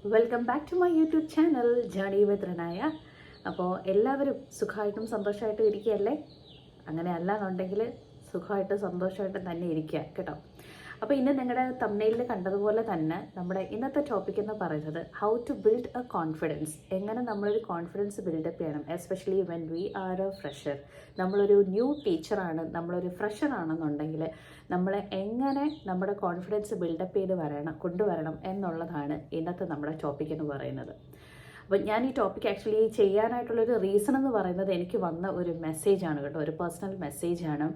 Welcome back to my YouTube channel journey with Ranaya. അപ്പോൾ എല്ലാവരും സുഖമായിട്ടും സന്തോഷമായിട്ടും ഇരിക്കുകയല്ലേ? അങ്ങനെ അല്ലാന്നുണ്ടെങ്കിൽ സുഖമായിട്ടും സന്തോഷമായിട്ടും തന്നെ ഇരിക്കുക കേട്ടോ. അപ്പോൾ ഇന്ന് നിങ്ങളുടെ തംബ്നെയിലിൽ കണ്ടതുപോലെ തന്നെ നമ്മുടെ ഇന്നത്തെ ടോപ്പിക് എന്ന് പറയുന്നത് how to build a confidence. എങ്ങനെ നമ്മളൊരു കോൺഫിഡൻസ് ബിൽഡപ്പ് ചെയ്യണം, especially when we are a fresher. നമ്മളൊരു ന്യൂ ടീച്ചറാണ്, നമ്മളൊരു ഫ്രഷർ ആണെന്നുണ്ടെങ്കിൽ നമ്മൾ എങ്ങനെ നമ്മുടെ കോൺഫിഡൻസ് ബിൽഡപ്പ് ചെയ്ത് കൊണ്ടുവരണം എന്നുള്ളതാണ് ഇന്നത്തെ നമ്മുടെ ടോപ്പിക് എന്ന് പറയുന്നത്. അപ്പോൾ ഞാൻ ഈ ടോപ്പിക് ആക്ച്വലി ചെയ്യാനായിട്ടുള്ളൊരു റീസൺ എന്ന് പറയുന്നത് എനിക്ക് വന്ന ഒരു മെസ്സേജാണ് കേട്ടോ, ഒരു പേഴ്സണൽ മെസ്സേജാണ്.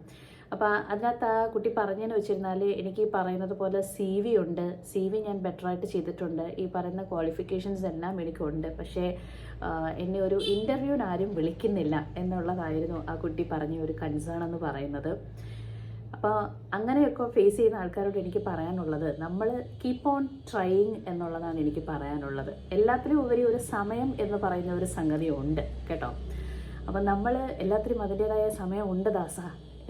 അപ്പോൾ അതിനകത്ത് ആ കുട്ടി പറഞ്ഞതെന്ന് വെച്ചിരുന്നാൽ, എനിക്ക് പറയുന്നത് പോലെ ഉണ്ട്, CV ഞാൻ ബെറ്ററായിട്ട് ചെയ്തിട്ടുണ്ട്, ഈ പറയുന്ന ക്വാളിഫിക്കേഷൻസ് എല്ലാം എനിക്കുണ്ട്, പക്ഷേ എന്നെ ഒരു ഇൻ്റർവ്യൂവിന് ആരും വിളിക്കുന്നില്ല എന്നുള്ളതായിരുന്നു ആ കുട്ടി പറഞ്ഞ ഒരു കൺസേൺ എന്ന് പറയുന്നത്. അപ്പോൾ അങ്ങനെയൊക്കെ ഫേസ് ചെയ്യുന്ന ആൾക്കാരോട് എനിക്ക് പറയാനുള്ളത്, നമ്മൾ കീപ്പ് ഓൺ ട്രൈയിങ് എന്നുള്ളതാണ് എനിക്ക് പറയാനുള്ളത്. എല്ലാത്തിനും ഉപരി ഒരു സമയം എന്ന് പറയുന്ന ഒരു സംഗതി ഉണ്ട് കേട്ടോ. അപ്പം നമ്മൾ എല്ലാത്തിനും അതിൻ്റേതായ സമയം ഉണ്ട് ദാസ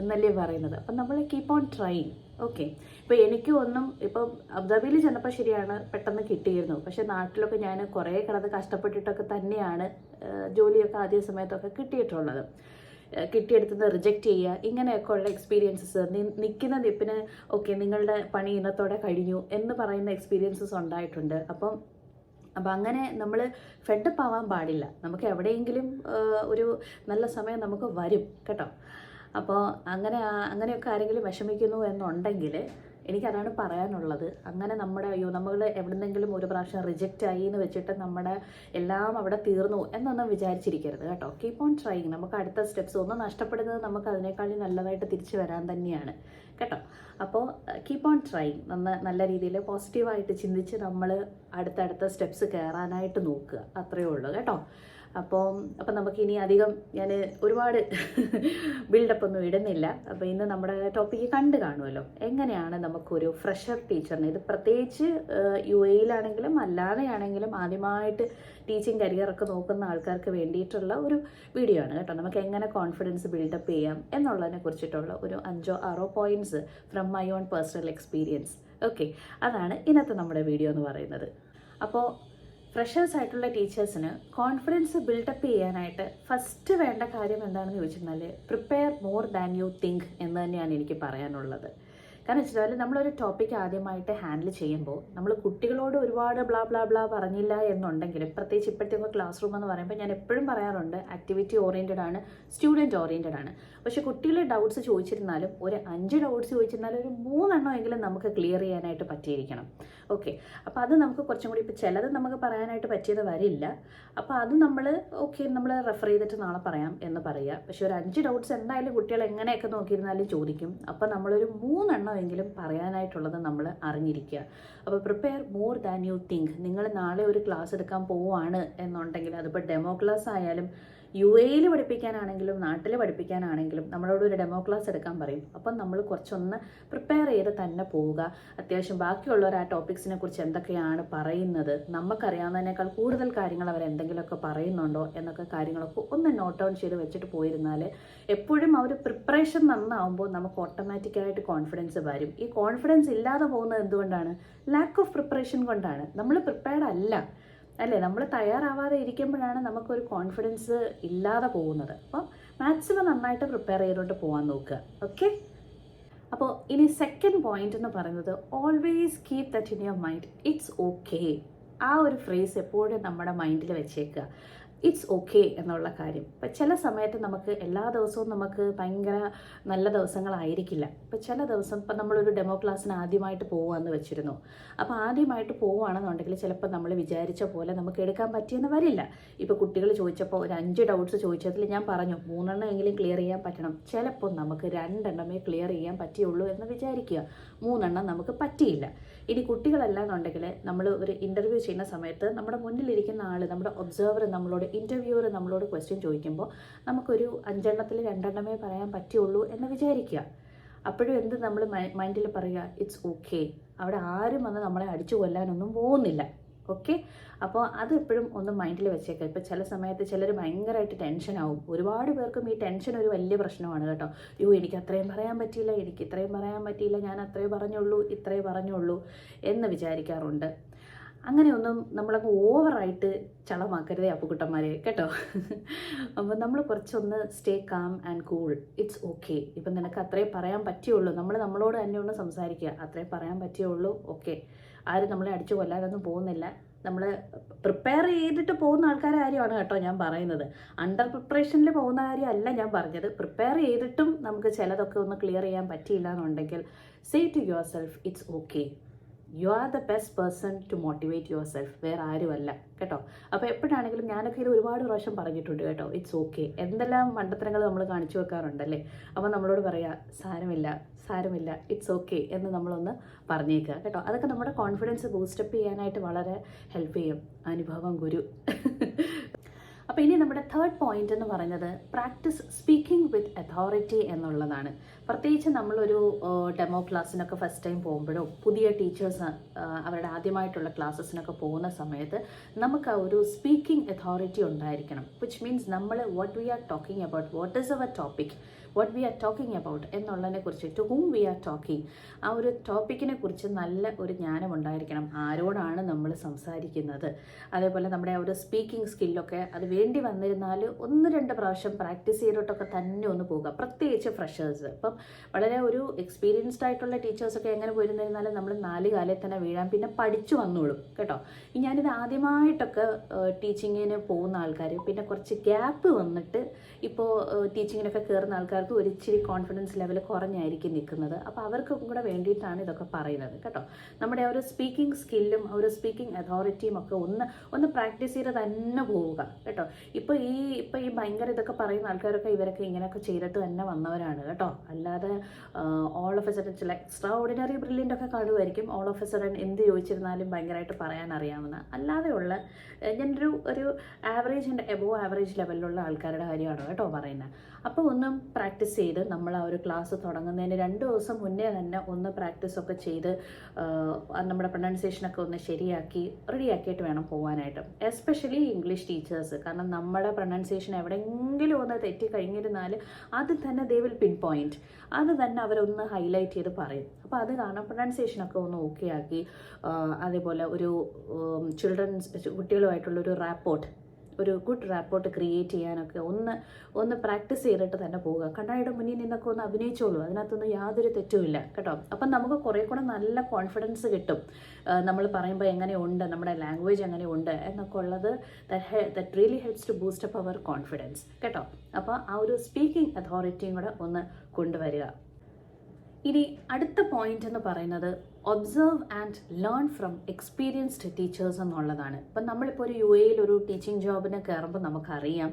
എന്നല്ലേ പറയുന്നത്. അപ്പം നമ്മൾ കീപ്പ് ഓൺ ട്രൈയിങ്. ഓക്കെ, ഇപ്പോൾ എനിക്കും ഒന്നും ഇപ്പം അബുദാബിയിൽ ചെന്നപ്പോൾ ശരിയാണ് പെട്ടെന്ന് കിട്ടിയിരുന്നു, പക്ഷേ നാട്ടിലൊക്കെ ഞാൻ കുറേ കിടന്ന് കഷ്ടപ്പെട്ടിട്ടൊക്കെ തന്നെയാണ് ജോലിയൊക്കെ ആദ്യ സമയത്തൊക്കെ കിട്ടിയിട്ടുള്ളത്. കിട്ടിയെടുത്തുനിന്ന് റിജക്റ്റ് ചെയ്യുക, ഇങ്ങനെയൊക്കെ ഉള്ള എക്സ്പീരിയൻസസ്, നിൽക്കുന്ന നിപ്പിന് ഓക്കെ നിങ്ങളുടെ പണി ഇന്നത്തോടെ കഴിഞ്ഞു എന്ന് പറയുന്ന എക്സ്പീരിയൻസസ് ഉണ്ടായിട്ടുണ്ട്. അപ്പം അങ്ങനെ നമ്മൾ ഫെഡപ്പ് ആവാൻ പാടില്ല. നമുക്ക് എവിടെയെങ്കിലും ഒരു നല്ല സമയം നമുക്ക് വരും കേട്ടോ. അപ്പോൾ അങ്ങനെയൊക്കെ ആരെങ്കിലും വിഷമിക്കുന്നു എന്നുണ്ടെങ്കിൽ എനിക്കതാണ് പറയാനുള്ളത്. അങ്ങനെ നമ്മൾ എവിടെന്നെങ്കിലും ഒരു പ്രാവശ്യം റിജക്റ്റ് ആയി എന്ന് വെച്ചിട്ട് നമ്മുടെ എല്ലാം അവിടെ തീർന്നു എന്നൊന്നും വിചാരിച്ചിരിക്കരുത് കേട്ടോ. Keep on trying. നമുക്ക് അടുത്ത സ്റ്റെപ്സ് ഒന്നും നഷ്ടപ്പെടുന്നത് നമുക്ക് അതിനേക്കാളും നല്ലതായിട്ട് തിരിച്ചു വരാൻ തന്നെയാണ് കേട്ടോ. അപ്പോൾ കീപ്പ് ഓൺ ട്രൈയിങ്. നല്ല രീതിയിൽ പോസിറ്റീവായിട്ട് ചിന്തിച്ച് നമ്മൾ അടുത്തടുത്ത സ്റ്റെപ്സ് കയറാനായിട്ട് നോക്കുക, അത്രയേ ഉള്ളൂ കേട്ടോ. അപ്പം നമുക്കിനി അധികം ഞാൻ ഒരുപാട് ബിൽഡപ്പ് ഒന്നും ഇടുന്നില്ല. അപ്പോൾ ഇന്ന് നമ്മുടെ ടോപ്പിക്ക് കാണുമല്ലോ, എങ്ങനെയാണ് നമുക്കൊരു ഫ്രഷർ ടീച്ചറിനെ, ഇത് പ്രത്യേകിച്ച് UAE-യിലാണെങ്കിലും അല്ലാതെയാണെങ്കിലും ആദ്യമായിട്ട് ടീച്ചിങ് കരിയറൊക്കെ നോക്കുന്ന ആൾക്കാർക്ക് വേണ്ടിയിട്ടുള്ള ഒരു വീഡിയോ ആണ് കേട്ടോ. നമുക്ക് എങ്ങനെ കോൺഫിഡൻസ് ബിൽഡപ്പ് ചെയ്യാം എന്നുള്ളതിനെ കുറിച്ചിട്ടുള്ള ഒരു 5-6 points from my own personal experience. Okay, അതാണ് ഇന്നത്തെ നമ്മുടെ വീഡിയോ എന്ന് പറയുന്നത്. അപ്പോൾ ഫ്രഷേഴ്സ് ആയിട്ടുള്ള ടീച്ചേഴ്സിന് കോൺഫിഡൻസ് ബിൽഡപ്പ് ചെയ്യാനായിട്ട് ഫസ്റ്റ് വേണ്ട കാര്യം എന്താണെന്ന് ചോദിച്ചിരുന്നാൽ, prepare more than you think എന്ന് തന്നെയാണ് എനിക്ക് പറയാനുള്ളത്. കാരണം വെച്ചാൽ നമ്മളൊരു ടോപ്പിക് ആദ്യമായിട്ട് ഹാൻഡിൽ ചെയ്യുമ്പോൾ നമ്മൾ കുട്ടികളോട് ഒരുപാട് ബ്ലാ ബ്ലാ ബ്ലാ പറഞ്ഞില്ല എന്നുണ്ടെങ്കിലും, പ്രത്യേകിച്ച് ഇപ്പോഴത്തെ ക്ലാസ് റൂം എന്ന് പറയുമ്പോൾ ഞാൻ എപ്പോഴും പറയാറുണ്ട്, ആക്ടിവിറ്റി ഓറിയൻറ്റഡ് ആണ്, സ്റ്റുഡൻറ്റ് ഓറിയൻറ്റഡ് ആണ്. പക്ഷേ കുട്ടികളെ ഡൗട്ട്സ് ചോദിച്ചിരുന്നാലും ഒരു 5 ഡൗട്ട്സ് ചോദിച്ചിരുന്നാലും ഒരു 3 എങ്കിലും നമുക്ക് ക്ലിയർ ചെയ്യാനായിട്ട് പറ്റിയിരിക്കണം. ഓക്കെ, അപ്പോൾ അത് നമുക്ക് കുറച്ചും കൂടി, ഇപ്പോൾ ചിലത് നമുക്ക് പറയാനായിട്ട് പറ്റിയത് വരില്ല, അപ്പോൾ അത് നമ്മൾ റെഫർ ചെയ്തിട്ട് നാളെ പറയാം എന്ന് പറയുക. പക്ഷേ ഒരു 5 ഡൗട്ട്സ് എന്തായാലും കുട്ടികൾ എങ്ങനെയൊക്കെ നോക്കിയിരുന്നാലും ചോദിക്കും. അപ്പോൾ നമ്മളൊരു 3 എങ്കിലും പറയാനായിട്ടുള്ളത് നമ്മൾ അറിഞ്ഞിരിക്കുക. അപ്പോൾ prepare more than you think. നിങ്ങൾ നാളെ ഒരു ക്ലാസ് എടുക്കാൻ പോവുകയാണ് എന്നുണ്ടെങ്കിൽ, അതിപ്പോൾ ഡെമോ ക്ലാസ് ആയാലും UAE-യിൽ പഠിപ്പിക്കാനാണെങ്കിലും നാട്ടിൽ പഠിപ്പിക്കാനാണെങ്കിലും നമ്മളോട് ഒരു ഡെമോ ക്ലാസ് എടുക്കാൻ പറയും. അപ്പം നമ്മൾ കുറച്ചൊന്ന് പ്രിപ്പയർ ചെയ്ത് തന്നെ പോവുക. അത്യാവശ്യം ബാക്കിയുള്ളവർ ആ ടോപ്പിക്സിനെ കുറിച്ച് എന്തൊക്കെയാണ് പറയുന്നത്, നമുക്കറിയാവുന്നതിനേക്കാൾ കൂടുതൽ കാര്യങ്ങൾ അവർ എന്തെങ്കിലുമൊക്കെ പറയുന്നുണ്ടോ എന്നൊക്കെ കാര്യങ്ങളൊക്കെ ഒന്ന് നോട്ട് ഡൗൺ ചെയ്ത് വെച്ചിട്ട് പോയിരുന്നാൽ എപ്പോഴും ആ ഒരു പ്രിപ്പറേഷൻ നന്നാവുമ്പോൾ നമുക്ക് ഓട്ടോമാറ്റിക്കായിട്ട് കോൺഫിഡൻസ് വരും. ഈ കോൺഫിഡൻസ് ഇല്ലാതെ പോകുന്നത് എന്തുകൊണ്ടാണ്? ലാക്ക് ഓഫ് പ്രിപ്പറേഷൻ കൊണ്ടാണ്. നമ്മൾ പ്രിപ്പയർഡ് അല്ലേ, നമ്മൾ തയ്യാറാവാതെ ഇരിക്കുമ്പോഴാണ് നമുക്കൊരു കോൺഫിഡൻസ് ഇല്ലാതെ പോകുന്നത്. അപ്പോൾ മാക്സിമം നന്നായിട്ട് പ്രിപ്പയർ ചെയ്തുകൊണ്ട് പോകാൻ നോക്കുക. ഓക്കെ, അപ്പോൾ ഇനി സെക്കൻഡ് പോയിന്റ് എന്ന് പറയുന്നത്, always keep that in your mind, it's okay. ആ ഒരു ഫ്രേസ് എപ്പോഴും നമ്മുടെ മൈൻഡിൽ വെച്ചേക്കുക, ഇറ്റ്സ് ഓക്കെ എന്നുള്ള കാര്യം. ഇപ്പം ചില സമയത്ത് നമുക്ക് എല്ലാ ദിവസവും നമുക്ക് ഭയങ്കര നല്ല ദിവസങ്ങളായിരിക്കില്ല. ഇപ്പം ചില ദിവസം ഇപ്പം നമ്മളൊരു ഡെമോ ക്ലാസ്സിന് ആദ്യമായിട്ട് പോവുകയെന്ന് വെച്ചിരുന്നു. അപ്പോൾ ആദ്യമായിട്ട് പോവുകയാണെന്നുണ്ടെങ്കിൽ ചിലപ്പോൾ നമ്മൾ വിചാരിച്ച പോലെ നമുക്ക് എടുക്കാൻ പറ്റിയെന്ന് വരില്ല. ഇപ്പോൾ കുട്ടികൾ ചോദിച്ചപ്പോൾ ഒരു 5 ഡൗട്ട്സ് ചോദിച്ചതിൽ ഞാൻ പറഞ്ഞു 3 എങ്കിലും ക്ലിയർ ചെയ്യാൻ പറ്റണം. ചിലപ്പോൾ നമുക്ക് 2 ക്ലിയർ ചെയ്യാൻ പറ്റിയുള്ളൂ എന്ന് വിചാരിക്കുക, 3 നമുക്ക് പറ്റിയില്ല. ഇനി കുട്ടികളല്ലാന്നുണ്ടെങ്കിൽ നമ്മൾ ഒരു ഇൻ്റർവ്യൂ ചെയ്യുന്ന സമയത്ത് നമ്മുടെ മുന്നിലിരിക്കുന്ന ആൾ, നമ്മുടെ ഒബ്സർവർ, ഇൻ്റർവ്യൂവർ നമ്മളോട് ക്വസ്റ്റ്യൻ ചോദിക്കുമ്പോൾ നമുക്കൊരു 5 2 പറയാൻ പറ്റുള്ളൂ എന്ന് വിചാരിക്കുക. അപ്പോഴും നമ്മൾ മൈൻഡിൽ പറയുക, ഇറ്റ്സ് ഓക്കെ. അവിടെ ആരും വന്ന് നമ്മളെ അടിച്ചു കൊല്ലാനൊന്നും പോകുന്നില്ല. ഓക്കെ, അപ്പോൾ അത് എപ്പോഴും ഒന്ന് മൈൻഡിൽ വെച്ചേക്കാം. ഇപ്പോൾ ചില സമയത്ത് ചിലർ ഭയങ്കരമായിട്ട് ടെൻഷനാവും. ഒരുപാട് പേർക്കും ഈ ടെൻഷൻ ഒരു വലിയ പ്രശ്നമാണ് കേട്ടോ. എനിക്ക് അത്രയും പറയാൻ പറ്റിയില്ല, എനിക്ക് ഇത്രയും പറയാൻ പറ്റിയില്ല, ഞാൻ അത്രേ പറഞ്ഞുള്ളൂ, ഇത്രേ പറഞ്ഞുള്ളൂ എന്ന് വിചാരിക്കാറുണ്ട്. അങ്ങനെയൊന്നും നമ്മളങ്ങ് ഓവറായിട്ട് ചളമാക്കരുതേ അപ്പുക്കുട്ടന്മാരെ കേട്ടോ. അപ്പോൾ നമ്മൾ കുറച്ചൊന്ന് stay calm and cool, it's okay. ഇപ്പം നിനക്ക് അത്രേ പറയാൻ പറ്റുള്ളൂ, നമ്മളോട് തന്നെ ഒന്ന് സംസാരിക്കുക, അത്രേ പറയാൻ പറ്റുള്ളൂ, ഓക്കെ. ആരും നമ്മളെ അടിച്ചു കൊല്ലാനൊന്നും പോകുന്നില്ല. നമ്മൾ പ്രിപ്പയർ ചെയ്തിട്ട് പോകുന്ന ആൾക്കാരുടെ കാര്യമാണ് കേട്ടോ ഞാൻ പറയുന്നത്. അണ്ടർ പ്രിപ്പറേഷനിൽ പോകുന്ന കാര്യമല്ല ഞാൻ പറഞ്ഞത്. പ്രിപ്പയർ ചെയ്തിട്ടും നമുക്ക് ചിലതൊക്കെ ഒന്ന് ക്ലിയർ ചെയ്യാൻ പറ്റിയില്ല എന്നുണ്ടെങ്കിൽ say to yourself it's okay. You are the best person to motivate yourself, വേറെ ആരുമല്ല കേട്ടോ. അപ്പോൾ എപ്പോഴാണെങ്കിലും ഞാനൊക്കെ ഇത് ഒരുപാട് പ്രാവശ്യം പറഞ്ഞിട്ടുണ്ട് കേട്ടോ, ഇറ്റ്സ് ഓക്കെ. എന്തെല്ലാം മണ്ടത്തരങ്ങൾ നമ്മൾ കാണിച്ചു വെക്കാറുണ്ടല്ലേ. അപ്പോൾ നമ്മളോട് പറയാം സാരമില്ല ഇറ്റ്സ് ഓക്കെ എന്ന് നമ്മളൊന്ന് പറഞ്ഞേക്കുക കേട്ടോ. അതൊക്കെ നമ്മുടെ കോൺഫിഡൻസ് ബൂസ്റ്റപ്പ് ചെയ്യാനായിട്ട് വളരെ ഹെൽപ്പ് ചെയ്യും. അനുഭവം ഗുരു. അപ്പോൾ ഇനി നമ്മുടെ തേർഡ് പോയിന്റ് എന്ന് പറയുന്നത് പ്രാക്ടീസ് സ്പീക്കിംഗ് വിത്ത് അതോറിറ്റി എന്നുള്ളതാണ്. പ്രത്യേകിച്ച് നമ്മളൊരു ഡെമോ ക്ലാസ്സിനൊക്കെ ഫസ്റ്റ് ടൈം പോകുമ്പോഴോ പുതിയ ടീച്ചേഴ്സ് അവരുടെ ആദ്യമായിട്ടുള്ള ക്ലാസ്സസിനൊക്കെ പോകുന്ന സമയത്ത് നമുക്ക് ആ ഒരു സ്പീക്കിംഗ് അതോറിറ്റി ഉണ്ടായിരിക്കണം. വിച്ച് മീൻസ് നമ്മൾ what we are talking about, what is our topic, what we are talking about എന്നുള്ളതിനെ കുറിച്ച്, to whom we are talking, ആ ഒരു ടോപ്പിക്കിനെ കുറിച്ച് നല്ല ഒരു ജ്ഞാനം ഉണ്ടായിരിക്കണം. ആരോടാണ് നമ്മൾ സംസാരിക്കുന്നത്, അതേപോലെ നമ്മുടെ ആ ഒരു സ്പീക്കിംഗ് സ്കില്ലൊക്കെ അത് വേണ്ടി വന്നിരുന്നാൽ 1-2 പ്രാവശ്യം പ്രാക്ടീസ് ചെയ്തിട്ടൊക്കെ തന്നെ ഒന്ന് പോകുക. പ്രത്യേകിച്ച് ഫ്രഷേഴ്സ്. ഇപ്പം വളരെ ഒരു എക്സ്പീരിയൻസ്ഡ് ആയിട്ടുള്ള ടീച്ചേഴ്സൊക്കെ എങ്ങനെ പോയിരുന്നിരുന്നാലും നമ്മൾ 4 കാലിൽ തന്നെ വീഴാൻ പിന്നെ പഠിച്ചു വന്നോളും കേട്ടോ. ഞാനിത് ആദ്യമായിട്ടൊക്കെ ടീച്ചിങ്ങിന് പോകുന്ന ആൾക്കാർ, പിന്നെ കുറച്ച് ഗ്യാപ്പ് വന്നിട്ട് ഇപ്പോൾ ടീച്ചിങ്ങിനൊക്കെ കയറുന്ന ആൾക്കാർക്ക് ഒരു ഇച്ചിരി കോൺഫിഡൻസ് ലെവൽ കുറഞ്ഞായിരിക്കും നിൽക്കുന്നത്. അപ്പോൾ അവർക്കും കൂടെ വേണ്ടിയിട്ടാണ് ഇതൊക്കെ പറയുന്നത് കേട്ടോ. നമ്മുടെ ആ ഒരു സ്പീക്കിംഗ് സ്കില്ലും ആ ഒരു സ്പീക്കിംഗ് അതോറിറ്റിയും ഒക്കെ ഒന്ന് പ്രാക്ടീസ് ചെയ്ത് തന്നെ പോവുക കേട്ടോ. ഇപ്പോൾ ഈ ഭയങ്കര ഇതൊക്കെ പറയുന്ന ആൾക്കാരൊക്കെ ഇവരൊക്കെ ഇങ്ങനെയൊക്കെ ചെയ്തിട്ട് തന്നെ വന്നവരാണ് കേട്ടോ. അല്ലാതെ ഓൾ ഓഫ് എ സഡൻ ചില എക്സ്ട്രാ ഓർഡിനറി ബ്രില്യൻ്റ് ഒക്കെ കാണുമായിരിക്കും. ഓൾ ഓഫ് എ സഡൻ എന്ത് ചോദിച്ചിരുന്നാലും ഭയങ്കരമായിട്ട് പറയാൻ അറിയാവുന്ന, അല്ലാതെയുള്ള ഞാനൊരു ആവറേജ് ആൻഡ് എബോവ് ആവറേജ് ലെവലിലുള്ള ആൾക്കാരുടെ കാര്യമാണ് കേട്ടോ പറയുന്നത്. അപ്പോൾ ഒന്നും പ്രാക്ടീസ് ചെയ്ത് നമ്മൾ ആ ഒരു ക്ലാസ് തുടങ്ങുന്നതിന് 2 ദിവസം മുന്നേ തന്നെ ഒന്ന് പ്രാക്ടീസൊക്കെ ചെയ്ത് നമ്മുടെ പ്രൊനൗൺസിയേഷനൊക്കെ ഒന്ന് റെഡിയാക്കിയിട്ട് വേണം പോകാനായിട്ട്. Especially English teachers. കാരണം നമ്മുടെ പ്രൊനൗൺസിയേഷൻ എവിടെയെങ്കിലും ഒന്ന് തെറ്റി കഴിഞ്ഞിരുന്നാൽ അത് തന്നെ ദേ വിൽ പിൻ പോയിന്റ്, അത് തന്നെ അവരൊന്ന് ഹൈലൈറ്റ് ചെയ്ത് പറയും. അപ്പോൾ അത് കാരണം പ്രൊനൗൺസിയേഷനൊക്കെ ഒന്ന് ഓക്കെ ആക്കി, അതേപോലെ ഒരു കുട്ടികളുമായിട്ടുള്ളൊരു ഒരു ഗുഡ് റാപ്പോർട്ട് ക്രിയേറ്റ് ചെയ്യാനൊക്കെ ഒന്ന് പ്രാക്ടീസ് ചെയ്തിട്ട് തന്നെ പോവുക. കണ്ണാടിയുടെ മുന്നിൽ നിന്നൊക്കെ ഒന്ന് അഭിനയിച്ചോളൂ, അതിനകത്തൊന്നും യാതൊരു തെറ്റുമില്ല കേട്ടോ. അപ്പം നമുക്ക് കുറേ കൂടെ നല്ല കോൺഫിഡൻസ് കിട്ടും. നമ്മൾ പറയുമ്പോൾ എങ്ങനെയുണ്ട്, നമ്മുടെ ലാംഗ്വേജ് എങ്ങനെയുണ്ട് എന്നൊക്കെ ഉള്ളത് that really helps to boost up our confidence കേട്ടോ. അപ്പോൾ ആ ഒരു സ്പീക്കിംഗ് അതോറിറ്റിയും കൂടെ ഒന്ന് കൊണ്ടുവരിക. ഇനി അടുത്ത പോയിന്റ് എന്ന് പറയുന്നത് observe and learn from experienced teachers എന്നുള്ളതാണ്. ഇപ്പം നമ്മളിപ്പോൾ ഒരു UAE ഒരു ടീച്ചിങ് ജോബിന് കയറുമ്പോൾ നമുക്കറിയാം,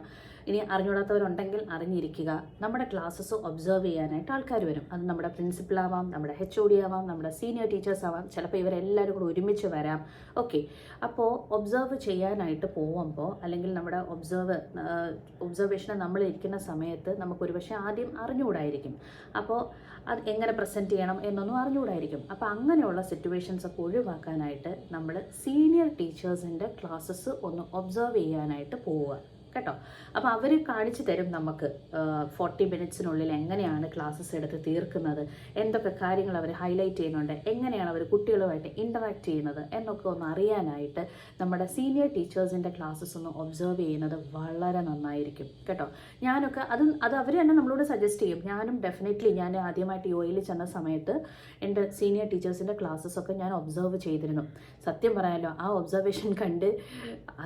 ഇനി അറിഞ്ഞൂടാത്തവരുണ്ടെങ്കിൽ അറിഞ്ഞിരിക്കുക, നമ്മുടെ ക്ലാസ്സസ് ഒബ്സർവ് ചെയ്യാനായിട്ട് ആൾക്കാർ വരും. അത് നമ്മുടെ പ്രിൻസിപ്പളാവാം, നമ്മുടെ HOD ആവാം, നമ്മുടെ സീനിയർ ടീച്ചേഴ്സ് ആവാം, ചിലപ്പോൾ ഇവരെല്ലാവരും കൂടെ ഒരുമിച്ച് വരാം. ഓക്കെ, അപ്പോൾ ഒബ്സർവ് ചെയ്യാനായിട്ട് പോകുമ്പോൾ അല്ലെങ്കിൽ നമ്മുടെ ഒബ്സർവേഷനെ നമ്മൾ ഇരിക്കുന്ന സമയത്ത് നമുക്കൊരു പക്ഷേ ആദ്യം അറിഞ്ഞുകൂടായിരിക്കും. അപ്പോൾ അത് എങ്ങനെ പ്രസൻറ്റ് ചെയ്യണം എന്നൊന്നും അറിഞ്ഞുകൂടായിരിക്കും. അപ്പോൾ അങ്ങനെയുള്ള സിറ്റുവേഷൻസ് ഒക്കെ ഒഴിവാക്കാനായിട്ട് നമ്മൾ സീനിയർ ടീച്ചേഴ്സിൻ്റെ ക്ലാസ്സസ് ഒന്ന് ഒബ്സർവ് ചെയ്യാനായിട്ട് പോവുക കേട്ടോ. അപ്പോൾ അവർ കാണിച്ചു തരും നമുക്ക് 40 മിനിറ്റ്സിനുള്ളിൽ എങ്ങനെയാണ് ക്ലാസ്സസ് എടുത്ത് തീർക്കുന്നത്, എന്തൊക്കെ കാര്യങ്ങൾ അവർ ഹൈലൈറ്റ് ചെയ്യുന്നുണ്ട്, എങ്ങനെയാണ് അവർ കുട്ടികളുമായിട്ട് ഇൻറ്ററാക്ട് ചെയ്യുന്നത് എന്നൊക്കെ ഒന്ന് അറിയാനായിട്ട് നമ്മുടെ സീനിയർ ടീച്ചേഴ്സിൻ്റെ ക്ലാസ്സസ് ഒന്ന് ഒബ്സർവ് ചെയ്യുന്നത് വളരെ നന്നായിരിക്കും കേട്ടോ. ഞാനൊക്കെ അത് അവർ തന്നെ നമ്മളോട് സജസ്റ്റ് ചെയ്യും. ഞാനും ഡെഫിനറ്റ്ലി ഞാൻ ആദ്യമായിട്ട് UAE ചെന്ന സമയത്ത് എൻ്റെ സീനിയർ ടീച്ചേഴ്സിൻ്റെ ക്ലാസ്സസൊക്കെ ഞാൻ ഒബ്സർവ് ചെയ്തിരുന്നു. സത്യം പറയാമല്ലോ, ആ ഒബ്സർവേഷൻ കണ്ട്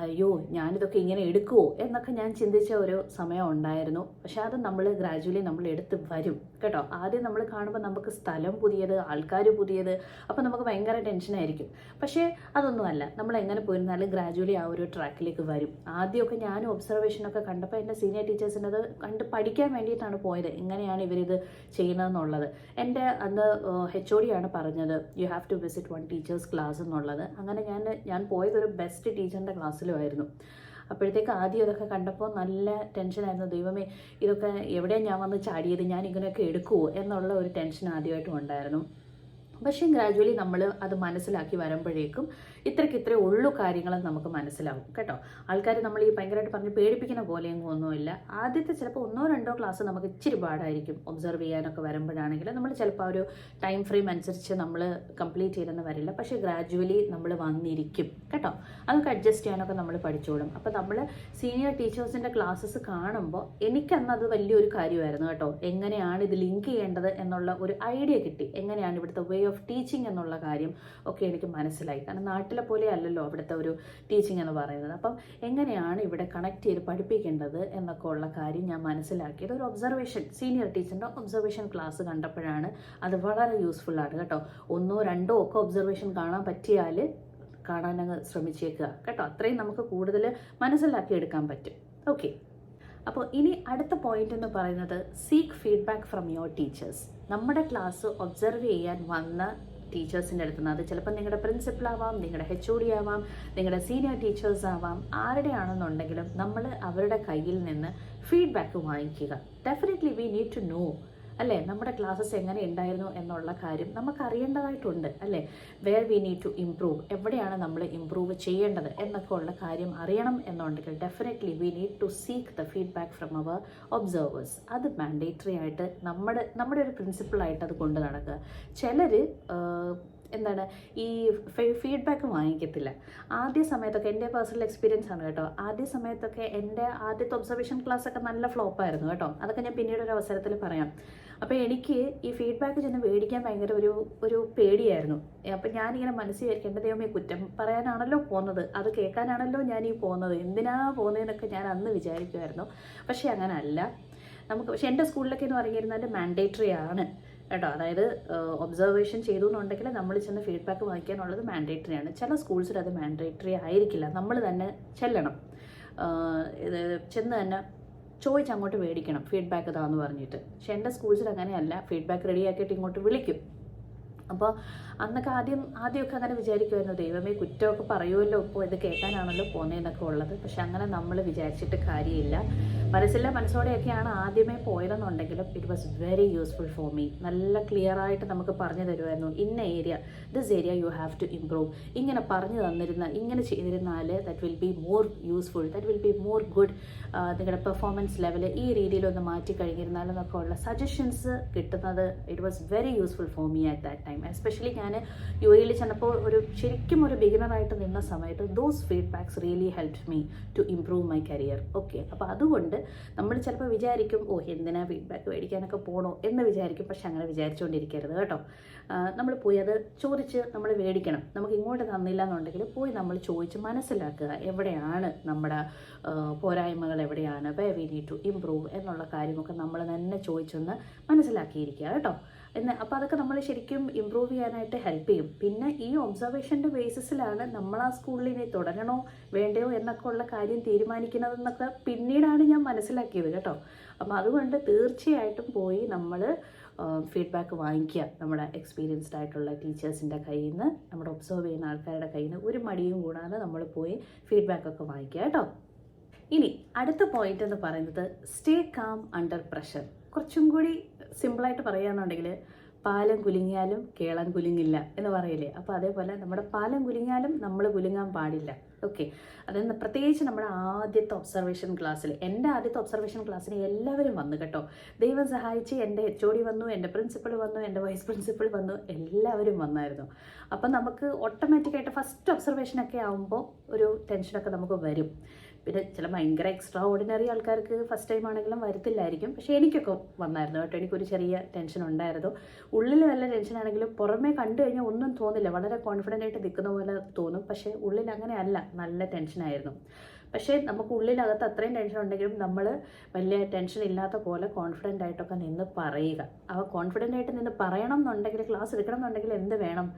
അയ്യോ ഞാനിതൊക്കെ ഇങ്ങനെ എടുക്കുമോ എന്നൊക്കെ ഞാൻ ചിന്തിച്ച ഒരു സമയം ഉണ്ടായിരുന്നു. പക്ഷെ അത് നമ്മൾ ഗ്രാജുവലി നമ്മൾ എടുത്ത് വരും കേട്ടോ. ആദ്യം നമ്മൾ കാണുമ്പോൾ നമുക്ക് സ്ഥലം പുതിയത്, ആൾക്കാർ പുതിയത്, അപ്പോൾ നമുക്ക് ഭയങ്കര ടെൻഷനായിരിക്കും. പക്ഷേ അതൊന്നുമല്ല, നമ്മൾ എങ്ങനെ പോയിരുന്നാലും ഗ്രാജുവലി ആ ഒരു ട്രാക്കിലേക്ക് വരും. ആദ്യമൊക്കെ ഞാനും ഒബ്സർവേഷനൊക്കെ കണ്ടപ്പോൾ എൻ്റെ സീനിയർ ടീച്ചേഴ്സിൻ്റെ അത് കണ്ട് പഠിക്കാൻ വേണ്ടിയിട്ടാണ് പോയത്, എങ്ങനെയാണ് ഇവരിത് ചെയ്യുന്നതെന്നുള്ളത്. എൻ്റെ അന്ന് HOD ആണ് പറഞ്ഞത് you have to visit 1 teachers class എന്നുള്ളത്. അങ്ങനെ ഞാൻ പോയതൊരു ബെസ്റ്റ് ടീച്ചറിൻ്റെ ക്ലാസ്സിലുമായിരുന്നു. അപ്പോഴത്തേക്ക് ആദ്യം ഇതൊക്കെ കണ്ടപ്പോൾ നല്ല ടെൻഷനായിരുന്നു. ദൈവമേ, ഇതൊക്കെ എവിടെയാണ് ഞാൻ വന്ന് ചാടിയത്, ഞാൻ ഇങ്ങനെയൊക്കെ എടുക്കുമോ എന്നുള്ള ഒരു ടെൻഷൻ ആദ്യമായിട്ടും ഉണ്ടായിരുന്നു. പക്ഷേ ഗ്രാജുവലി നമ്മൾ അത് മനസ്സിലാക്കി വരുമ്പോഴേക്കും ഇത്രയ്ക്ക് ഉള്ളു കാര്യങ്ങളെന്ന് നമുക്ക് മനസ്സിലാവും കേട്ടോ. ആൾക്കാർ നമ്മൾ ഈ ഭയങ്കരമായിട്ട് പറഞ്ഞ് പേടിപ്പിക്കുന്ന പോലെയൊന്നും ഒന്നുമില്ല. ആദ്യത്തെ ചിലപ്പോൾ 1-2 ക്ലാസ് നമുക്ക് ഇച്ചിരി പാടായിരിക്കും ഒബ്സർവ് ചെയ്യാനൊക്കെ വരുമ്പോഴാണെങ്കിൽ. നമ്മൾ ചിലപ്പോൾ ആ ഒരു ടൈം ഫ്രെയിം അനുസരിച്ച് നമ്മൾ കംപ്ലീറ്റ് ചെയ്തെന്ന് വരില്ല. പക്ഷേ ഗ്രാജുവലി നമ്മൾ വന്നിരിക്കും കേട്ടോ. അതൊക്കെ അഡ്ജസ്റ്റ് ചെയ്യാനൊക്കെ നമ്മൾ പഠിച്ചോളും. അപ്പോൾ നമ്മൾ സീനിയർ ടീച്ചേഴ്സിൻ്റെ ക്ലാസ്സസ് കാണുമ്പോൾ എനിക്കന്നത് വലിയൊരു കാര്യമായിരുന്നു കേട്ടോ. എങ്ങനെയാണ് ഇത് ലിങ്ക് ചെയ്യേണ്ടത് എന്നുള്ള ഒരു ഐഡിയ കിട്ടി. എങ്ങനെയാണ് ഇവിടുത്തെ വേ ഓഫ് ടീച്ചിങ് എന്നുള്ള കാര്യം ഒക്കെ എനിക്ക് മനസ്സിലായി. കാരണം നാട്ടിലെ പോലെ അല്ലല്ലോ അവിടുത്തെ ഒരു ടീച്ചിങ് എന്ന് പറയുന്നത്. അപ്പം എങ്ങനെയാണ് ഇവിടെ കണക്ട് ചെയ്ത് പഠിപ്പിക്കേണ്ടത് എന്നൊക്കെ ഉള്ള കാര്യം ഞാൻ മനസ്സിലാക്കിയത് ഒരു ഒബ്സർവേഷൻ, സീനിയർ ടീച്ചറിൻ്റെ ഒബ്സർവേഷൻ ക്ലാസ് കണ്ടപ്പോഴാണ്. അത് വളരെ യൂസ്ഫുള്ളാണ് കേട്ടോ. 1-2 ഒക്കെ ഒബ്സർവേഷൻ കാണാൻ പറ്റിയാൽ കാണാനങ്ങ് ശ്രമിച്ചേക്കുക കേട്ടോ. അത്രയും നമുക്ക് കൂടുതൽ മനസ്സിലാക്കി എടുക്കാൻ പറ്റും. ഓക്കെ, അപ്പോൾ ഇനി അടുത്ത പോയിന്റ് എന്ന് പറയുന്നത് seek feedback from your teachers. നമ്മുടെ ക്ലാസ് ഒബ്സർവ് ചെയ്യാൻ വന്ന ടീച്ചേഴ്സിൻ്റെ അടുത്ത് നിന്ന്, അത് ചിലപ്പോൾ നിങ്ങളുടെ പ്രിൻസിപ്പൽ ആവാം, നിങ്ങളുടെ HOD ആവാം, നിങ്ങളുടെ സീനിയർ ടീച്ചേഴ്സ് ആവാം, ആരുടെയാണെന്നുണ്ടെങ്കിലും നമ്മൾ അവരുടെ കയ്യിൽ നിന്ന് ഫീഡ്ബാക്ക് വാങ്ങിക്കുക. Definitely we need to know അല്ലേ, നമ്മുടെ ക്ലാസ്സസ് എങ്ങനെ ഉണ്ടായിരുന്നു എന്നുള്ള കാര്യം നമുക്ക് അറിയേണ്ടതായിട്ടുണ്ട് അല്ലേ. Where we need to improve, എവിടെയാണ് നമ്മൾ ഇംപ്രൂവ് ചെയ്യേണ്ടത് എന്നൊക്കെ ഉള്ള കാര്യം അറിയണം എന്നുണ്ടെങ്കിൽ definitely we need to seek the feedback from our observers. അത് മാൻഡേറ്ററി ആയിട്ട് നമ്മുടെ ഒരു പ്രിൻസിപ്പിളായിട്ട് അത് കൊണ്ട് നടക്കുക. ചിലർ എന്താണ് ഈ ഫീഡ്ബാക്ക് വാങ്ങിക്കത്തില്ല. ആദ്യ സമയത്തൊക്കെ എൻ്റെ പേഴ്സണൽ എക്സ്പീരിയൻസ് ആണ് കേട്ടോ. ആദ്യ സമയത്തൊക്കെ എൻ്റെ ആദ്യത്തെ ഒബ്സർവേഷൻ ക്ലാസ്സൊക്കെ നല്ല ഫ്ലോപ്പായിരുന്നു കേട്ടോ. അതൊക്കെ ഞാൻ പിന്നീട് ഒരു അവസരത്തിൽ പറയാം. അപ്പോൾ എനിക്ക് ഈ ഫീഡ്ബാക്ക് ചെന്ന് മേടിക്കാൻ ഭയങ്കര ഒരു പേടിയായിരുന്നു. അപ്പം ഞാനിങ്ങനെ മനസ്സിൽ വിചാരിക്കേണ്ടത് ദൈവമേ, കുറ്റം പറയാനാണല്ലോ പോകുന്നത്, അത് കേൾക്കാനാണല്ലോ ഞാൻ ഈ പോകുന്നത്, എന്തിനാ പോകുന്നതെന്നൊക്കെ ഞാൻ അന്ന് വിചാരിക്കുമായിരുന്നു. പക്ഷേ അങ്ങനെ അല്ല നമുക്ക്. പക്ഷേ എൻ്റെ സ്കൂളിലൊക്കെ എന്ന് പറഞ്ഞിരുന്നാൽ മാൻഡേറ്ററി ആണ് കേട്ടോ. അതായത് ഒബ്സർവേഷൻ ചെയ്തു എന്നുണ്ടെങ്കിൽ നമ്മൾ ചെന്ന് ഫീഡ്ബാക്ക് വാങ്ങിക്കാനുള്ളത് മാൻഡേറ്ററി ആണ്. ചില സ്കൂൾസിൽ അത് മാൻഡേറ്ററി ആയിരിക്കില്ല. നമ്മൾ തന്നെ ചെല്ലണം, ചെന്ന് തന്നെ ചോദിച്ച് അങ്ങോട്ട് മേടിക്കണം ഫീഡ്ബാക്ക് ഇതാന്ന് പറഞ്ഞിട്ട്. പക്ഷെ എൻ്റെ സ്കൂൾസിൽ അങ്ങനെയല്ല, ഫീഡ്ബാക്ക് റെഡിയാക്കിയിട്ട് ഇങ്ങോട്ട് വിളിക്കും. അപ്പോൾ അന്നൊക്കെ ആദ്യമൊക്കെ അങ്ങനെ വിചാരിക്കുമായിരുന്നു, ദൈവമേ കുറ്റമൊക്കെ പറയുമല്ലോ, ഇപ്പോൾ ഇത് കേൾക്കാനാണല്ലോ പോകുന്നതെന്നൊക്കെ ഉള്ളത്. പക്ഷെ അങ്ങനെ നമ്മൾ വിചാരിച്ചിട്ട് കാര്യമില്ല. മനസ്സോടെയൊക്കെയാണ് ആദ്യമേ പോയതെന്നുണ്ടെങ്കിലും it was very useful for me. നല്ല ക്ലിയർ ആയിട്ട് നമുക്ക് പറഞ്ഞു തരുമായിരുന്നു, ഇന്ന area, this area you have to improve. ഇങ്ങനെ പറഞ്ഞു തന്നിരുന്നാൽ, ഇങ്ങനെ ചെയ്തിരുന്നാൽ that will be more useful, that will be more good. നിങ്ങളുടെ പെർഫോമൻസ് ലെവൽ ഈ രീതിയിലൊന്ന് മാറ്റി കഴിഞ്ഞിരുന്നാലെന്നൊക്കെ ഉള്ള സജഷൻസ് കിട്ടുന്നത് it was very useful for me at that time. Especially ഞാൻ UAE ചെന്നപ്പോൾ ശരിക്കും ഒരു ബിഗിനറായിട്ട് നിന്ന സമയത്ത് those feedbacks really helped me to improve my career. Okay, അപ്പോൾ അതുകൊണ്ട് നമ്മൾ ചിലപ്പോൾ വിചാരിക്കും, എന്തിനാ ഫീഡ്ബാക്ക് മേടിക്കാനൊക്കെ പോകണോ എന്ന് വിചാരിക്കും. പക്ഷെ അങ്ങനെ വിചാരിച്ചുകൊണ്ടിരിക്കരുത് കേട്ടോ. നമ്മൾ പോയി അത് ചോദിച്ച് നമ്മൾ മേടിക്കണം. നമുക്ക് ഇങ്ങോട്ട് തന്നില്ല എന്നുണ്ടെങ്കിൽ പോയി നമ്മൾ ചോദിച്ച് മനസ്സിലാക്കുക, എവിടെയാണ് നമ്മുടെ പോരായ്മകൾ, എവിടെയാണ് way we need to improve എന്നുള്ള കാര്യമൊക്കെ നമ്മൾ തന്നെ ചോദിച്ചൊന്ന് മനസ്സിലാക്കിയിരിക്കുക കേട്ടോ. അപ്പോൾ അതൊക്കെ നമ്മൾ ശരിക്കും ഇമ്പ്രൂവ് ചെയ്യാനായിട്ട് ഹെൽപ്പ് ചെയ്യും. പിന്നെ ഈ ഒബ്സർവേഷൻ്റെ ബേസിസിലാണ് നമ്മൾ ആ സ്കൂളിൽ ഇനി തുടരണോ വേണ്ടയോ എന്നൊക്കെ ഉള്ള കാര്യം തീരുമാനിക്കുന്നതെന്നൊക്കെ പിന്നീടാണ് ഞാൻ മനസ്സിലാക്കിയത് കേട്ടോ. അപ്പോൾ അതുകൊണ്ട് തീർച്ചയായിട്ടും പോയി നമ്മൾ ഫീഡ്ബാക്ക് വാങ്ങിക്കുക നമ്മുടെ എക്സ്പീരിയൻസ്ഡ് ആയിട്ടുള്ള ടീച്ചേഴ്സിൻ്റെ കയ്യിൽ നിന്ന്, നമ്മുടെ ഒബ്സർവ് ചെയ്യുന്ന ആൾക്കാരുടെ കയ്യിൽ നിന്ന് ഒരു മടിയും കൂടാതെ നമ്മൾ പോയി ഫീഡ്ബാക്കൊക്കെ വാങ്ങിക്കുക കേട്ടോ. ഇനി അടുത്ത പോയിന്റ് എന്ന് പറയുന്നത് സ്റ്റേ കാം അണ്ടർ പ്രഷർ. കുറച്ചും കൂടി സിമ്പിളായിട്ട് പറയുകയാണെന്നുണ്ടെങ്കിൽ പാലം കുലുങ്ങിയാലും കേളൻ കുലുങ്ങില്ല എന്ന് പറയില്ലേ. അപ്പോൾ അതേപോലെ നമ്മുടെ പാലം കുലുങ്ങിയാലും നമ്മൾ കുലുങ്ങാൻ പാടില്ല. ഓക്കെ, അതായത് പ്രത്യേകിച്ച് നമ്മുടെ ആദ്യത്തെ ഒബ്സർവേഷൻ ക്ലാസ്സിൽ, എൻ്റെ ആദ്യത്തെ ഒബ്സർവേഷൻ ക്ലാസ്സിന് എല്ലാവരും വന്നു കേട്ടോ. ദൈവം സഹായിച്ച് എൻ്റെ HOD വന്നു, എൻ്റെ പ്രിൻസിപ്പൾ വന്നു, എൻ്റെ വൈസ് പ്രിൻസിപ്പൾ വന്നു, എല്ലാവരും വന്നായിരുന്നു. അപ്പം നമുക്ക് ഓട്ടോമാറ്റിക്കായിട്ട് ഫസ്റ്റ് ഒബ്സർവേഷനൊക്കെ ആകുമ്പോൾ ഒരു ടെൻഷനൊക്കെ നമുക്ക് വരും. പിന്നെ ചില ഭയങ്കര എക്സ്ട്രാ ഓർഡിനറി ആൾക്കാർക്ക് ഫസ്റ്റ് ടൈം ആണെങ്കിലും വരത്തില്ലായിരിക്കും. പക്ഷേ എനിക്കൊക്കെ വന്നായിരുന്നു കേട്ടോ. എനിക്കൊരു ചെറിയ ടെൻഷൻ ഉണ്ടായിരുന്നു. ഉള്ളിൽ നല്ല ടെൻഷനാണെങ്കിലും പുറമേ കണ്ടു കഴിഞ്ഞാൽ ഒന്നും തോന്നില്ല, വളരെ കോൺഫിഡൻ്റ് ആയിട്ട് നിൽക്കുന്ന പോലെ തോന്നും. പക്ഷേ ഉള്ളിൽ അങ്ങനെയല്ല, നല്ല ടെൻഷനായിരുന്നു. പക്ഷേ നമുക്ക് ഉള്ളിലകത്ത് അത്രയും ടെൻഷൻ ഉണ്ടെങ്കിലും നമ്മൾ വലിയ ടെൻഷൻ ഇല്ലാത്ത പോലെ കോൺഫിഡൻ്റ് ആയിട്ടൊക്കെ നിന്ന് പറയുക. ആ കോൺഫിഡൻ്റ് ആയിട്ട് നിന്ന് പറയണം എന്നുണ്ടെങ്കിൽ, ക്ലാസ് എടുക്കണം എന്നുണ്ടെങ്കിൽ എന്ത് വേണം,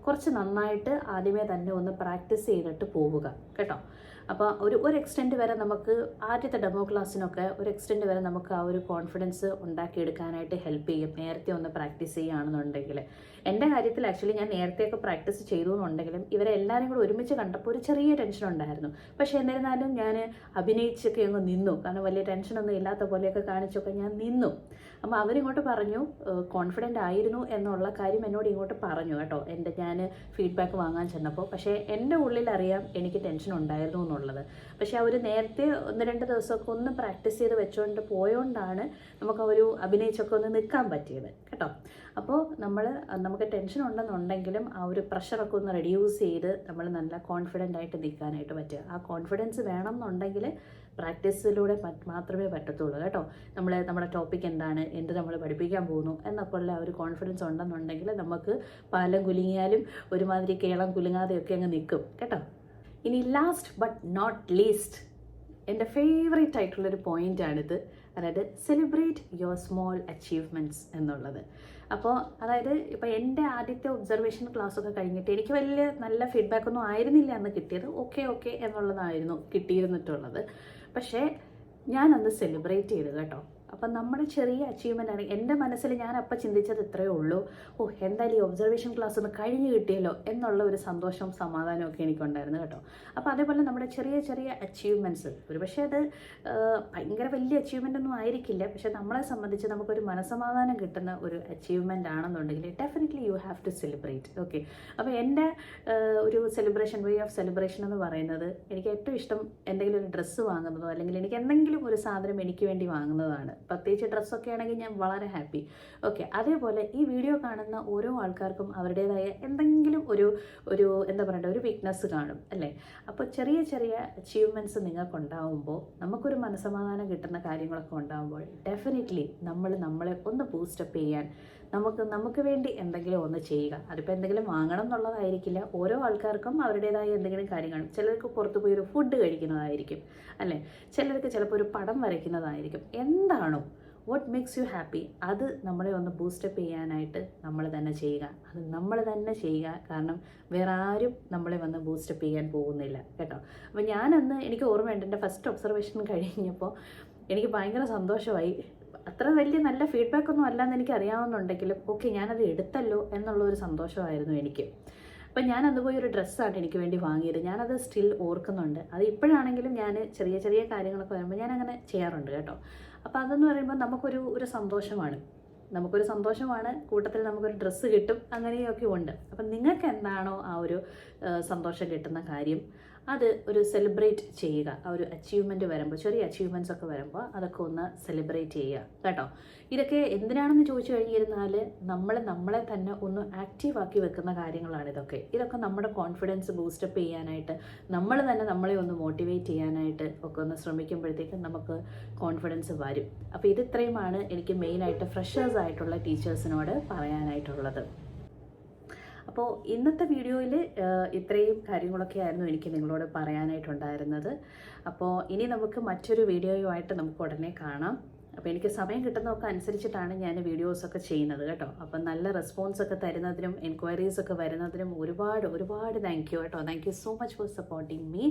കുറച്ച് നന്നായിട്ട് ആദ്യമേ തന്നെ ഒന്ന് പ്രാക്ടീസ് ചെയ്തിട്ട് പോവുക കേട്ടോ. അപ്പോൾ ഒരു എക്സ്റ്റെൻറ്റ് വരെ നമുക്ക് ആദ്യത്തെ ഡെമോ ക്ലാസ്സിനൊക്കെ ഒരു എക്സ്റ്റെൻറ്റ് വരെ നമുക്ക് ആ ഒരു കോൺഫിഡൻസ് ഉണ്ടാക്കിയെടുക്കാനായിട്ട് ഹെൽപ്പ് ചെയ്യും, നേരത്തെ ഒന്ന് പ്രാക്ടീസ് ചെയ്യുകയാണെന്നുണ്ടെങ്കിൽ. എൻ്റെ കാര്യത്തിൽ ആക്ച്വലി ഞാൻ നേരത്തെയൊക്കെ പ്രാക്ടീസ് ചെയ്തു എന്നുണ്ടെങ്കിലും ഇവരെല്ലാവരും കൂടെ ഒരുമിച്ച് കണ്ടപ്പോൾ ഒരു ചെറിയ ടെൻഷൻ ഉണ്ടായിരുന്നു. പക്ഷേ എന്നിരുന്നാലും ഞാൻ അഭിനയിച്ചൊക്കെ അങ്ങ് നിന്നു. കാരണം വലിയ ടെൻഷനൊന്നും ഇല്ലാത്ത പോലെയൊക്കെ കാണിച്ചൊക്കെ ഞാൻ നിന്നു. അപ്പോൾ അവരിങ്ങോട്ട് പറഞ്ഞു കോൺഫിഡൻ്റ് ആയിരുന്നു എന്നുള്ള കാര്യം എന്നോട് ഇങ്ങോട്ട് പറഞ്ഞു കേട്ടോ, ഞാൻ ഫീഡ്ബാക്ക് വാങ്ങാൻ ചെന്നപ്പോൾ. പക്ഷേ എൻ്റെ ഉള്ളിലറിയാം എനിക്ക് ടെൻഷൻ ഉണ്ടായിരുന്നു എന്നുള്ളത്. പക്ഷേ അവർ നേരത്തെ 1-2 ദിവസമൊക്കെ ഒന്ന് പ്രാക്ടീസ് ചെയ്ത് വെച്ചുകൊണ്ട് പോയോണ്ടാണ് നമുക്ക് ഒരു അഭിനയിച്ചൊക്കെ ഒന്ന് നിൽക്കാൻ പറ്റിയത് കേട്ടോ. അപ്പോൾ നമുക്ക് ടെൻഷൻ ഉണ്ടെന്നുണ്ടെങ്കിലും ആ ഒരു പ്രഷറൊക്കെ ഒന്ന് റെഡ്യൂസ് ചെയ്ത് നമ്മൾ നല്ല കോൺഫിഡൻ്റ് ആയിട്ട് നിൽക്കാനായിട്ട് പറ്റുക. ആ കോൺഫിഡൻസ് വേണം എന്നുണ്ടെങ്കിൽ പ്രാക്ടീസിലൂടെ മാത്രമേ പറ്റത്തുള്ളൂ കേട്ടോ. നമ്മുടെ ടോപ്പിക് എന്താണ്, നമ്മൾ പഠിപ്പിക്കാൻ പോകുന്നു എന്നൊക്കെയുള്ള ഒരു കോൺഫിഡൻസ് ഉണ്ടെന്നുണ്ടെങ്കിൽ നമുക്ക് പാലം കുലുങ്ങിയാലും ഒരുമാതിരി കേളം കുലുങ്ങാതെയൊക്കെ അങ്ങ് നിൽക്കും കേട്ടോ. ഇനി ലാസ്റ്റ് ബട്ട് നോട്ട് ലീസ്റ്റ് എൻ്റെ ഫേവറേറ്റ് ആയിട്ടുള്ളൊരു പോയിൻ്റാണിത്. അതായത് സെലിബ്രേറ്റ് യുവർ സ്മോൾ അച്ചീവ്മെൻറ്റ്സ് എന്നുള്ളത്. അപ്പോൾ അതായത് ഇപ്പോൾ എൻ്റെ ആദ്യത്തെ ഒബ്സർവേഷൻ ക്ലാസ്സൊക്കെ കഴിഞ്ഞിട്ട് എനിക്ക് വലിയ നല്ല ഫീഡ്ബാക്കൊന്നും ആയിരുന്നില്ല അന്ന് കിട്ടിയത്. ഓക്കെ എന്നുള്ളതായിരുന്നു കിട്ടിയിരുന്നിട്ടുള്ളത്. പക്ഷേ ഞാനന്ന് സെലിബ്രേറ്റ് ചെയ്തു കേട്ടോ. അപ്പം നമ്മുടെ ചെറിയ അച്ചീവ്മെൻ്റ് ആണ്. എൻ്റെ മനസ്സിൽ ഞാൻ അപ്പം ചിന്തിച്ചത് ഇത്രയേ ഉള്ളൂ, എന്തായാലും ഈ ഒബ്സർവേഷൻ ക്ലാസ് ഒന്ന് കഴിഞ്ഞ് കിട്ടിയല്ലോ എന്നുള്ള ഒരു സന്തോഷവും സമാധാനവും ഒക്കെ എനിക്കുണ്ടായിരുന്നു കേട്ടോ. അപ്പോൾ അതേപോലെ നമ്മുടെ ചെറിയ ചെറിയ അച്ചീവ്മെൻറ്റ്സ്, ഒരുപക്ഷെ അത് ഭയങ്കര വലിയ അച്ചീവ്മെൻ്റ് ഒന്നും ആയിരിക്കില്ല, പക്ഷെ നമ്മളെ സംബന്ധിച്ച് നമുക്കൊരു മനസ്സമാധാനം കിട്ടുന്ന ഒരു അച്ചീവ്മെൻ്റ് ആണെന്നുണ്ടെങ്കിൽ definitely you have to celebrate. Okay, അപ്പോൾ എൻ്റെ ഒരു വേ ഓഫ് സെലിബ്രേഷൻ എന്ന് പറയുന്നത് എനിക്ക് ഏറ്റവും ഇഷ്ടം എന്തെങ്കിലും ഒരു ഡ്രസ്സ് വാങ്ങുന്നതോ അല്ലെങ്കിൽ എനിക്ക് എന്തെങ്കിലും ഒരു സാധനം എനിക്ക് വേണ്ടി വാങ്ങുന്നതാണ്. പ്രത്യേകിച്ച് ഡ്രസ്സൊക്കെ ആണെങ്കിൽ ഞാൻ വളരെ ഹാപ്പി. ഓക്കെ, അതേപോലെ ഈ വീഡിയോ കാണുന്ന ഓരോ ആൾക്കാർക്കും അവരുടേതായ എന്തെങ്കിലും ഒരു വീക്ക്നെസ് കാണും അല്ലേ. അപ്പോൾ ചെറിയ ചെറിയ അച്ചീവ്മെൻറ്റ്സ് നിങ്ങൾക്കുണ്ടാവുമ്പോൾ, നമുക്കൊരു മനസ്സമാധാനം കിട്ടുന്ന കാര്യങ്ങളൊക്കെ ഉണ്ടാകുമ്പോൾ ഡെഫിനറ്റ്ലി നമ്മളെ ഒന്ന് ബൂസ്റ്റപ്പ് ചെയ്യാൻ നമുക്ക് വേണ്ടി എന്തെങ്കിലും ഒന്ന് ചെയ്യുക. അതിപ്പോൾ എന്തെങ്കിലും വാങ്ങണം എന്നുള്ളതായിരിക്കില്ല. ഓരോ ആൾക്കാർക്കും അവരുടേതായ എന്തെങ്കിലും കാര്യങ്ങൾ, ചിലർക്ക് പുറത്ത് പോയി ഒരു ഫുഡ് കഴിക്കുന്നതായിരിക്കും അല്ലേ, ചിലർക്ക് ചിലപ്പോൾ ഒരു പടം വരയ്ക്കുന്നതായിരിക്കും. എന്താണോ വാട്ട് മേക്സ് യു ഹാപ്പി, അത് നമ്മളെ ഒന്ന് ബൂസ്റ്റപ്പ് ചെയ്യാനായിട്ട് നമ്മൾ തന്നെ ചെയ്യുക. കാരണം വേറെ ആരും നമ്മളെ വന്ന് ബൂസ്റ്റപ്പ് ചെയ്യാൻ പോകുന്നില്ല കേട്ടോ. അപ്പോൾ ഞാനന്ന് എനിക്ക് ഓർമ്മയുണ്ട്, എൻ്റെ ഫസ്റ്റ് ഒബ്സർവേഷൻ കഴിഞ്ഞപ്പോൾ എനിക്ക് ഭയങ്കര സന്തോഷമായി. അത്ര വലിയ നല്ല ഫീഡ്ബാക്കൊന്നും അല്ലാന്ന് എനിക്ക് അറിയാവുന്നുണ്ടെങ്കിലും ഓക്കെ ഞാനത് എടുത്തല്ലോ എന്നുള്ളൊരു സന്തോഷമായിരുന്നു എനിക്ക്. അപ്പം ഞാൻ അതുപോയി ഒരു ഡ്രസ്സാണ് എനിക്ക് വേണ്ടി വാങ്ങിയത്. ഞാനത് സ്റ്റിൽ ഓർക്കുന്നുണ്ട്. അത് ഇപ്പോഴാണെങ്കിലും ഞാൻ ചെറിയ ചെറിയ കാര്യങ്ങളൊക്കെ വരുമ്പോൾ ഞാൻ അങ്ങനെ ചെയ്യാറുണ്ട് കേട്ടോ. അപ്പോൾ അതെന്ന് പറയുമ്പോൾ നമുക്കൊരു സന്തോഷമാണ്. കൂട്ടത്തിൽ നമുക്കൊരു ഡ്രസ്സ് കിട്ടും, അങ്ങനെയൊക്കെ ഉണ്ട്. അപ്പം നിങ്ങൾക്ക് എന്താണോ ആ ഒരു സന്തോഷം കിട്ടുന്ന കാര്യം, അത് ഒരു സെലിബ്രേറ്റ് ചെയ്യുക. ആ ഒരു അച്ചീവ്മെൻറ്റ് വരുമ്പോൾ, ചെറിയ അച്ചീവ്മെൻറ്റ്സ് ഒക്കെ വരുമ്പോൾ അതൊക്കെ ഒന്ന് സെലിബ്രേറ്റ് ചെയ്യുക കേട്ടോ. ഇതൊക്കെ എന്തിനാണെന്ന് ചോദിച്ചു കഴിഞ്ഞിരുന്നാൽ നമ്മളെ തന്നെ ഒന്ന് ആക്റ്റീവാക്കി വെക്കുന്ന കാര്യങ്ങളാണ് ഇതൊക്കെ നമ്മുടെ കോൺഫിഡൻസ് ബൂസ്റ്റപ്പ് ചെയ്യാനായിട്ട്, നമ്മളെ ഒന്ന് മോട്ടിവേറ്റ് ചെയ്യാനായിട്ട് ഒക്കെ ഒന്ന് ശ്രമിക്കുമ്പോഴത്തേക്ക് നമുക്ക് കോൺഫിഡൻസ് വരും. അപ്പോൾ ഇത്രയുമാണ് എനിക്ക് മെയിനായിട്ട് ഫ്രഷേഴ്സ് ആയിട്ടുള്ള ടീച്ചേഴ്സിനോട് പറയാനായിട്ടുള്ളത്. അപ്പോൾ ഇന്നത്തെ വീഡിയോയിൽ ഇത്രയും കാര്യങ്ങളൊക്കെ ആയിരുന്നു എനിക്ക് നിങ്ങളോട് പറയാനായിട്ടുണ്ടായിരുന്നത്. അപ്പോൾ ഇനി നമുക്ക് മറ്റൊരു വീഡിയോയുമായിട്ട് നമുക്ക് ഉടനെ കാണാം. അപ്പോൾ എനിക്ക് സമയം കിട്ടുന്നതൊക്കെ അനുസരിച്ചിട്ടാണ് ഞാൻ വീഡിയോസൊക്കെ ചെയ്യുന്നത് കേട്ടോ. അപ്പം നല്ല റെസ്പോൺസൊക്കെ തരുന്നതിനും എൻക്വയറീസൊക്കെ വരുന്നതിനും ഒരുപാട് താങ്ക് യു കേട്ടോ. Thank you so much for supporting me.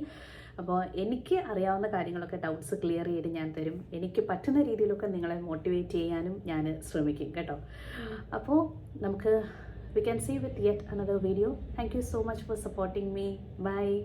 അപ്പോൾ എനിക്ക് അറിയാവുന്ന കാര്യങ്ങളൊക്കെ ഡൗട്ട്സ് ക്ലിയർ ചെയ്ത് ഞാൻ തരും. എനിക്ക് പറ്റുന്ന രീതിയിലൊക്കെ നിങ്ങളെ മോട്ടിവേറ്റ് ചെയ്യാനും ഞാൻ ശ്രമിക്കും കേട്ടോ. അപ്പോൾ നമുക്ക് we can see with yet another video. Thank you so much for supporting me. Bye.